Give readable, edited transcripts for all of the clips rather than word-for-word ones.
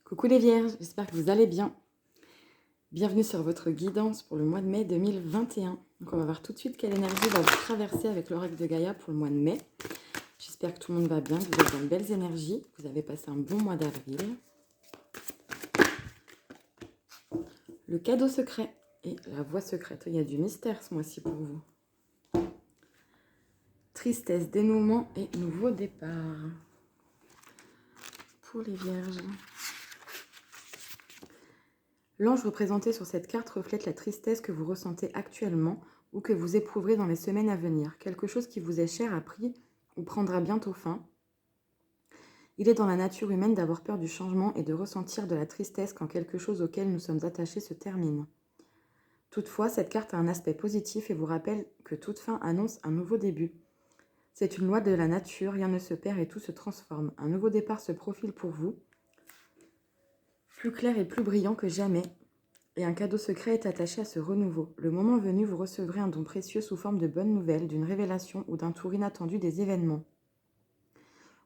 Coucou les vierges, j'espère que vous allez bien. Bienvenue sur votre guidance pour le mois de mai 2021. Donc on va voir tout de suite quelle énergie va vous traverser avec l'oracle de Gaïa pour le mois de mai. J'espère que tout le monde va bien, que vous êtes dans de belles énergies, que vous avez passé un bon mois d'avril. Le cadeau secret et la voie secrète. Il y a du mystère ce mois-ci pour vous. Tristesse, dénouement et nouveau départ. Pour les vierges. L'ange représenté sur cette carte reflète la tristesse que vous ressentez actuellement ou que vous éprouverez dans les semaines à venir. Quelque chose qui vous est cher a pris ou prendra bientôt fin. Il est dans la nature humaine d'avoir peur du changement et de ressentir de la tristesse quand quelque chose auquel nous sommes attachés se termine. Toutefois, cette carte a un aspect positif et vous rappelle que toute fin annonce un nouveau début. C'est une loi de la nature, rien ne se perd et tout se transforme. Un nouveau départ se profile pour vous, plus clair et plus brillant que jamais. Et un cadeau secret est attaché à ce renouveau. Le moment venu, vous recevrez un don précieux sous forme de bonnes nouvelles, d'une révélation ou d'un tour inattendu des événements.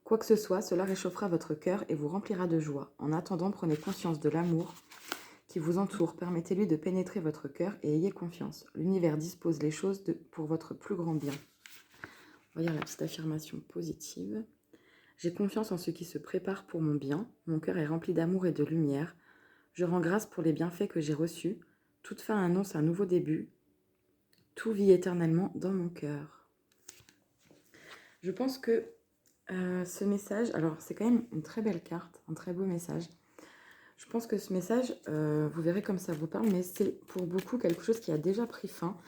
Quoi que ce soit, cela réchauffera votre cœur et vous remplira de joie. En attendant, prenez conscience de l'amour qui vous entoure. Permettez-lui de pénétrer votre cœur et ayez confiance. L'univers dispose les choses pour votre plus grand bien. On va lire la petite affirmation positive. J'ai confiance en ce qui se prépare pour mon bien. Mon cœur est rempli d'amour et de lumière. Je rends grâce pour les bienfaits que j'ai reçus. Toute fin annonce un nouveau début. Tout vit éternellement dans mon cœur. Je pense que ce message, alors c'est quand même une très belle carte, un très beau message. Je pense que ce message, vous verrez comme ça vous parle, mais c'est pour beaucoup quelque chose qui a déjà pris fin.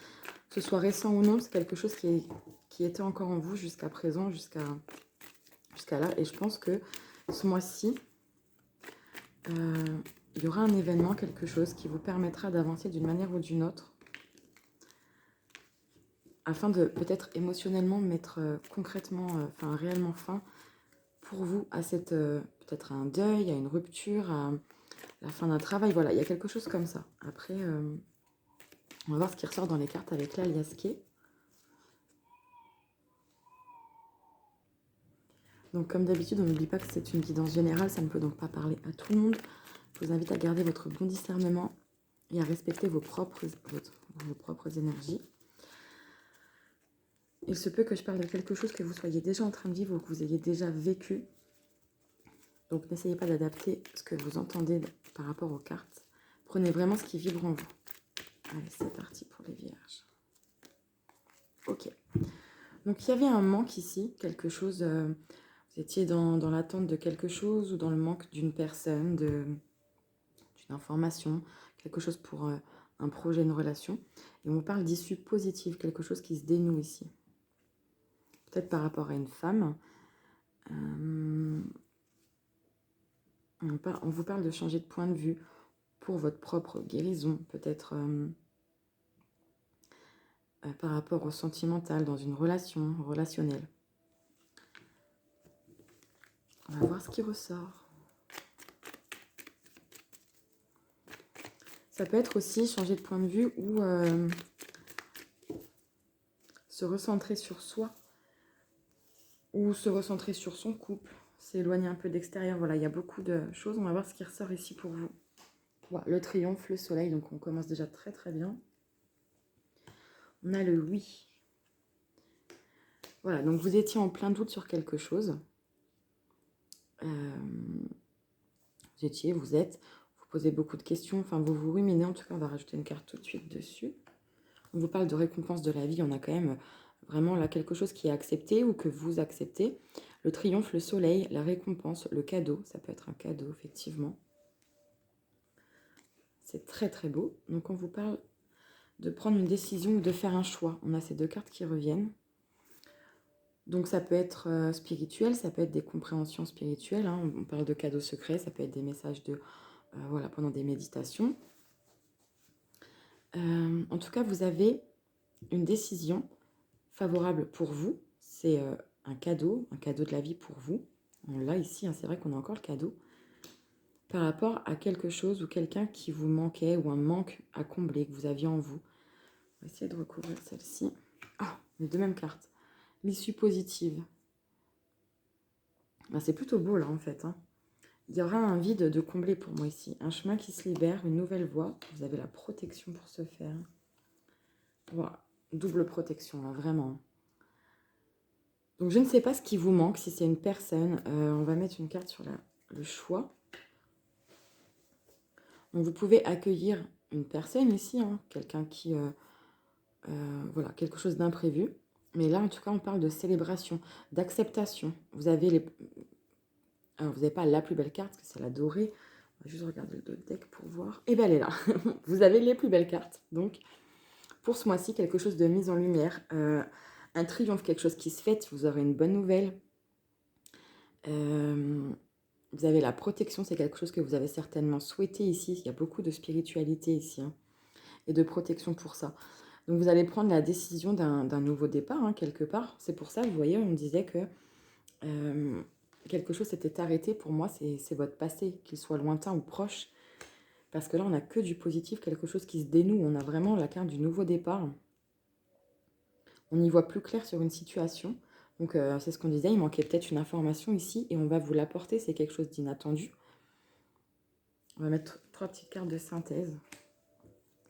Que ce soit récent ou non, c'est quelque chose qui était encore en vous jusqu'à présent, jusqu'à là. Et je pense que ce mois-ci, il y aura un événement, quelque chose qui vous permettra d'avancer d'une manière ou d'une autre, afin de peut-être émotionnellement mettre concrètement, réellement fin pour vous à cette, peut-être à un deuil, à une rupture, à la fin d'un travail. Voilà, il y a quelque chose comme ça. Après, on va voir ce qui ressort dans les cartes avec l'aliasqué. Donc comme d'habitude, on n'oublie pas que c'est une guidance générale, ça ne peut donc pas parler à tout le monde. Je vous invite à garder votre bon discernement et à respecter vos propres énergies. Il se peut que je parle de quelque chose que vous soyez déjà en train de vivre ou que vous ayez déjà vécu. Donc n'essayez pas d'adapter ce que vous entendez par rapport aux cartes. Prenez vraiment ce qui vibre en vous. Allez, c'est parti pour les vierges. Ok. Donc il y avait un manque ici, quelque chose, vous étiez dans l'attente de quelque chose ou dans le manque d'une personne, d'une information, quelque chose pour un projet, une relation. Et on vous parle d'issue positive, quelque chose qui se dénoue ici. Peut-être par rapport à une femme. On vous parle de changer de point de vue pour votre propre guérison, peut-être par rapport au sentimental, dans une relation relationnelle. On va voir ce qui ressort. Ça peut être aussi changer de point de vue ou se recentrer sur soi ou se recentrer sur son couple, s'éloigner un peu d'extérieur. Voilà, il y a beaucoup de choses. On va voir ce qui ressort ici pour vous. Voilà, le triomphe, le soleil, donc on commence déjà très très bien. On a le oui. Voilà, donc vous étiez en plein doute sur quelque chose. Vous êtes, vous posez beaucoup de questions, enfin vous vous ruminez. En tout cas, on va rajouter une carte tout de suite dessus. On vous parle de récompense de la vie. On a quand même vraiment là quelque chose qui est accepté ou que vous acceptez. Le triomphe, le soleil, la récompense, le cadeau. Ça peut être un cadeau, effectivement. C'est très très beau. Donc on vous parle de prendre une décision ou de faire un choix. On a ces deux cartes qui reviennent. Donc ça peut être spirituel, ça peut être des compréhensions spirituelles. Hein. On parle de cadeaux secrets, ça peut être des messages de voilà, pendant des méditations. En tout cas, vous avez une décision favorable pour vous. C'est un cadeau de la vie pour vous. On l'a ici, hein, c'est vrai qu'on a encore le cadeau. Par rapport à quelque chose ou quelqu'un qui vous manquait ou un manque à combler que vous aviez en vous. On va essayer de recouvrir celle-ci. Ah, les deux mêmes cartes. L'issue positive. Ben, c'est plutôt beau là en fait. Hein. Il y aura un vide de combler pour moi ici. Un chemin qui se libère, une nouvelle voie. Vous avez la protection pour ce faire. Voilà, double protection, hein, vraiment. Donc, je ne sais pas ce qui vous manque, si c'est une personne. On va mettre une carte sur le choix. Donc, vous pouvez accueillir une personne ici, hein, quelqu'un qui... voilà, quelque chose d'imprévu. Mais là, en tout cas, on parle de célébration, d'acceptation. Vous avez les... Alors, vous n'avez pas la plus belle carte, parce que c'est la dorée. On va juste regarder le deck pour voir. Et bien, elle est là. Vous avez les plus belles cartes. Donc, pour ce mois-ci, quelque chose de mise en lumière. Un triomphe, quelque chose qui se fête. Vous aurez une bonne nouvelle. Vous avez la protection. C'est quelque chose que vous avez certainement souhaité ici. Il y a beaucoup de spiritualité ici, hein, et de protection pour ça. Donc, vous allez prendre la décision d'un nouveau départ, hein, quelque part. C'est pour ça, vous voyez, on me disait que quelque chose s'était arrêté. Pour moi, c'est votre passé, qu'il soit lointain ou proche. Parce que là, on n'a que du positif, quelque chose qui se dénoue. On a vraiment la carte du nouveau départ. On y voit plus clair sur une situation. Donc, c'est ce qu'on disait, il manquait peut-être une information ici et on va vous l'apporter. C'est quelque chose d'inattendu. On va mettre 3 petites cartes de synthèse.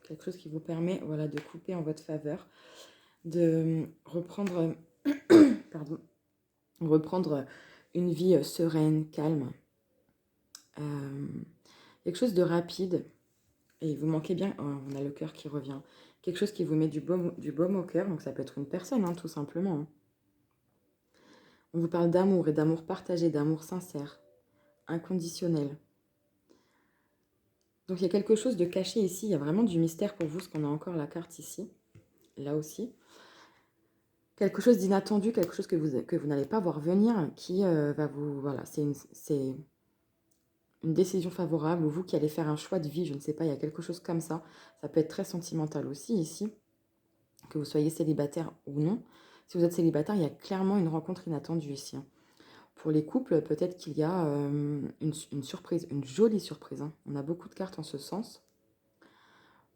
Quelque chose qui vous permet, voilà, de couper en votre faveur, de reprendre, pardon, reprendre une vie sereine, calme. Quelque chose de rapide. Et vous manquez bien, oh, on a le cœur qui revient. Quelque chose qui vous met du baume au cœur, donc ça peut être une personne, hein, tout simplement. Hein. On vous parle d'amour et d'amour partagé, d'amour sincère, inconditionnel. Donc il y a quelque chose de caché ici, il y a vraiment du mystère pour vous, parce qu'on a encore la carte ici, là aussi. Quelque chose d'inattendu, quelque chose que vous n'allez pas voir venir, qui va vous... Voilà, c'est une décision favorable, ou vous qui allez faire un choix de vie, je ne sais pas, il y a quelque chose comme ça. Ça peut être très sentimental aussi ici, que vous soyez célibataire ou non. Si vous êtes célibataire, il y a clairement une rencontre inattendue ici. Hein. Pour les couples, peut-être qu'il y a une surprise, une jolie surprise. Hein. On a beaucoup de cartes en ce sens.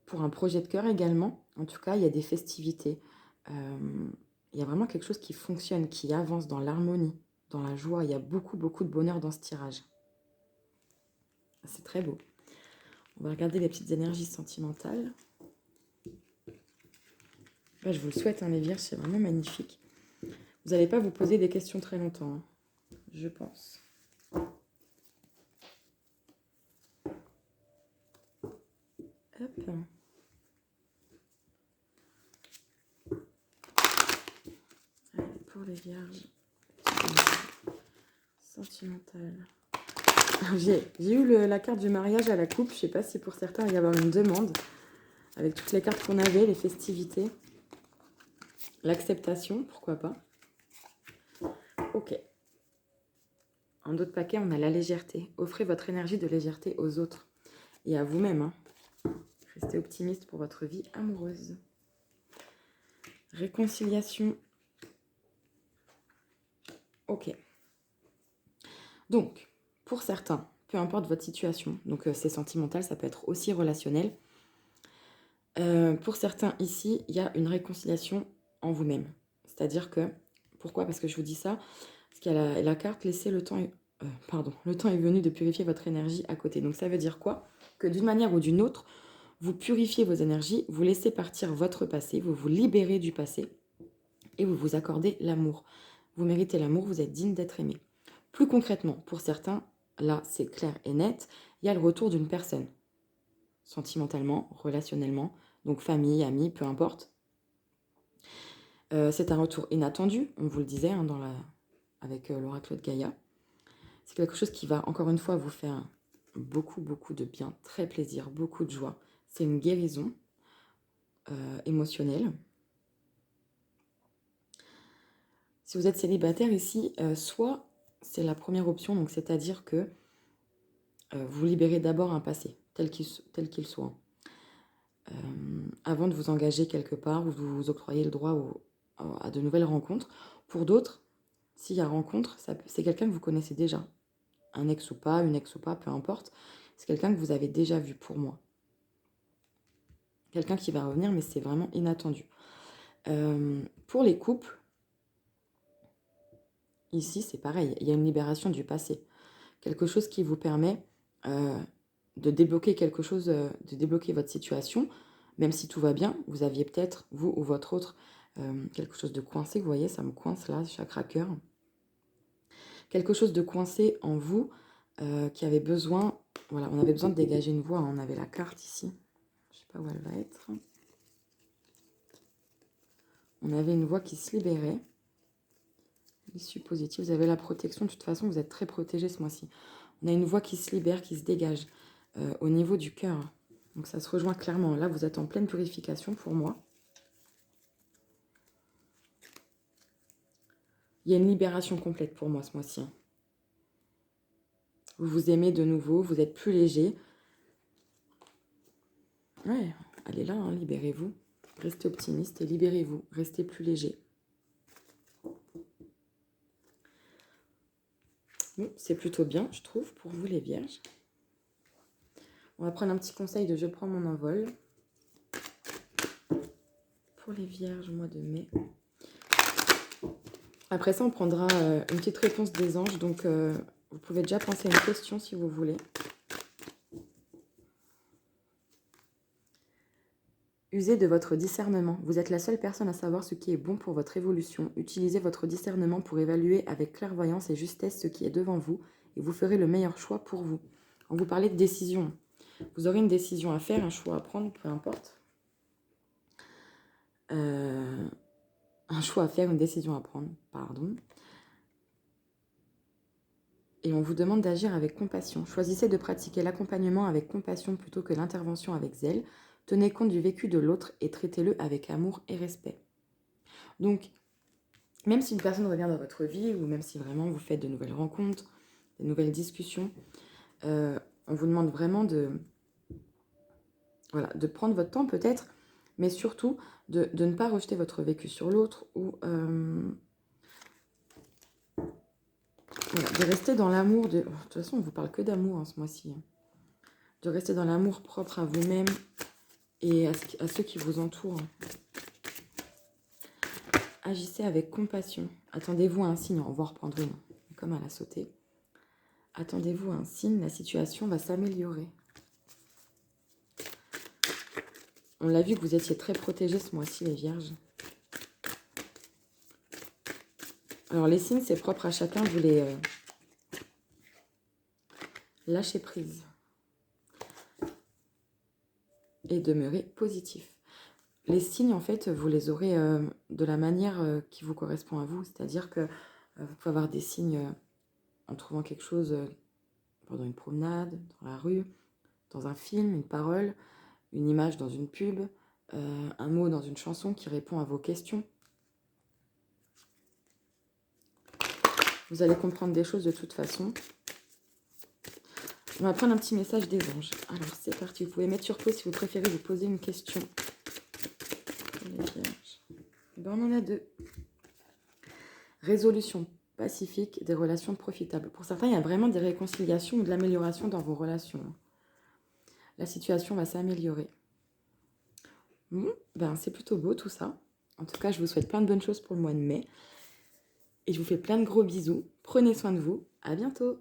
Pour un projet de cœur également, en tout cas, il y a des festivités. Il y a vraiment quelque chose qui fonctionne, qui avance dans l'harmonie, dans la joie. Il y a beaucoup, beaucoup de bonheur dans ce tirage. C'est très beau. On va regarder les petites énergies sentimentales. Là, je vous le souhaite, hein, les vierges, c'est vraiment magnifique. Vous n'allez pas vous poser des questions très longtemps, hein, je pense. Hop. Allez, pour les vierges. Sentimentales. J'ai eu la carte du mariage à la coupe. Je ne sais pas si pour certains il va y avoir une demande. Avec toutes les cartes qu'on avait, les festivités. L'acceptation, pourquoi pas. Ok. En d'autres paquets, on a la légèreté. Offrez votre énergie de légèreté aux autres et à vous-même. Hein. Restez optimiste pour votre vie amoureuse. Réconciliation. Ok. Donc, pour certains, peu importe votre situation, donc c'est sentimental, ça peut être aussi relationnel. Pour certains ici, il y a une réconciliation en vous-même. C'est-à-dire que, pourquoi? Parce que je vous dis ça, parce qu'il y a la carte laisser le temps, le temps est venu de purifier votre énergie à côté. Donc ça veut dire quoi? Que d'une manière ou d'une autre, vous purifiez vos énergies, vous laissez partir votre passé, vous vous libérez du passé et vous vous accordez l'amour. Vous méritez l'amour, vous êtes digne d'être aimé. Plus concrètement, pour certains, là c'est clair et net, il y a le retour d'une personne. Sentimentalement, relationnellement, donc famille, amis, peu importe. C'est un retour inattendu, on vous le disait hein, avec l'oracle de Gaïa. C'est quelque chose qui va encore une fois vous faire beaucoup, beaucoup de bien, très plaisir, beaucoup de joie. C'est une guérison émotionnelle. Si vous êtes célibataire ici, soit c'est la première option, donc c'est-à-dire que vous libérez d'abord un passé, tel qu'il soit. Avant de vous engager quelque part, ou de vous octroyer le droit à de nouvelles rencontres. Pour d'autres, s'il y a rencontre, c'est quelqu'un que vous connaissez déjà. Un ex ou pas, une ex ou pas, peu importe. C'est quelqu'un que vous avez déjà vu pour moi. Quelqu'un qui va revenir, mais c'est vraiment inattendu. Pour les couples, ici c'est pareil, il y a une libération du passé. quelque chose qui vous permet de débloquer quelque chose, de débloquer votre situation, même si tout va bien. Vous aviez peut-être, vous ou votre autre, quelque chose de coincé. Vous voyez, ça me coince là, chakra cœur. Quelque chose de coincé en vous qui avait besoin, voilà, on avait besoin de dégager une voie. On avait la carte ici. Je ne sais pas où elle va être. On avait une voie qui se libérait. L'issue positive, vous avez la protection. De toute façon, vous êtes très protégé ce mois-ci. On a une voie qui se libère, qui se dégage au niveau du cœur. Donc ça se rejoint clairement. Là, vous êtes en pleine purification pour moi. Il y a une libération complète pour moi ce mois-ci. Vous vous aimez de nouveau, vous êtes plus léger. Ouais, allez là, hein, libérez-vous. Restez optimiste et libérez-vous. Restez plus léger. Bon, c'est plutôt bien, je trouve, pour vous les vierges. On va prendre un petit conseil de je prends mon envol. Pour les vierges, mois de mai. Après ça, on prendra une petite réponse des anges. Donc, vous pouvez déjà penser à une question si vous voulez. Usez de votre discernement. Vous êtes la seule personne à savoir ce qui est bon pour votre évolution. Utilisez votre discernement pour évaluer avec clairvoyance et justesse ce qui est devant vous et vous ferez le meilleur choix pour vous. On vous parlait de décision. Vous aurez une décision à faire, un choix à prendre, peu importe. Un choix à faire, une décision à prendre, pardon. Et on vous demande d'agir avec compassion. Choisissez de pratiquer l'accompagnement avec compassion plutôt que l'intervention avec zèle. Tenez compte du vécu de l'autre et traitez-le avec amour et respect. Donc, même si une personne revient dans votre vie, ou même si vraiment vous faites de nouvelles rencontres, de nouvelles discussions, on vous demande vraiment de prendre votre temps peut-être, mais surtout de ne pas rejeter votre vécu sur l'autre ou de rester dans l'amour. De toute façon, on ne vous parle que d'amour en ce mois-ci. De rester dans l'amour propre à vous-même et à ceux qui vous entourent. Agissez avec compassion. Attendez-vous à un signe. On va en reprendre une, comme elle a sauté. Attendez-vous à un signe, la situation va s'améliorer. On l'a vu que vous étiez très protégés ce mois-ci, les vierges. Alors, les signes, c'est propre à chacun. Vous les lâchez prise. Et demeurez positif. Les signes, en fait, vous les aurez de la manière qui vous correspond à vous. C'est-à-dire que vous pouvez avoir des signes en trouvant quelque chose pendant une promenade, dans la rue, dans un film, une parole, une image dans une pub, un mot dans une chanson qui répond à vos questions. Vous allez comprendre des choses de toute façon. On va prendre un petit message des anges. Alors, c'est parti. Vous pouvez mettre sur pause si vous préférez vous poser une question. Les vierges. Ben, on en a deux. Résolution pacifique des relations profitables. Pour certains, il y a vraiment des réconciliations ou de l'amélioration dans vos relations. La situation va s'améliorer. Ben, c'est plutôt beau tout ça. En tout cas, je vous souhaite plein de bonnes choses pour le mois de mai. Et je vous fais plein de gros bisous. Prenez soin de vous. À bientôt.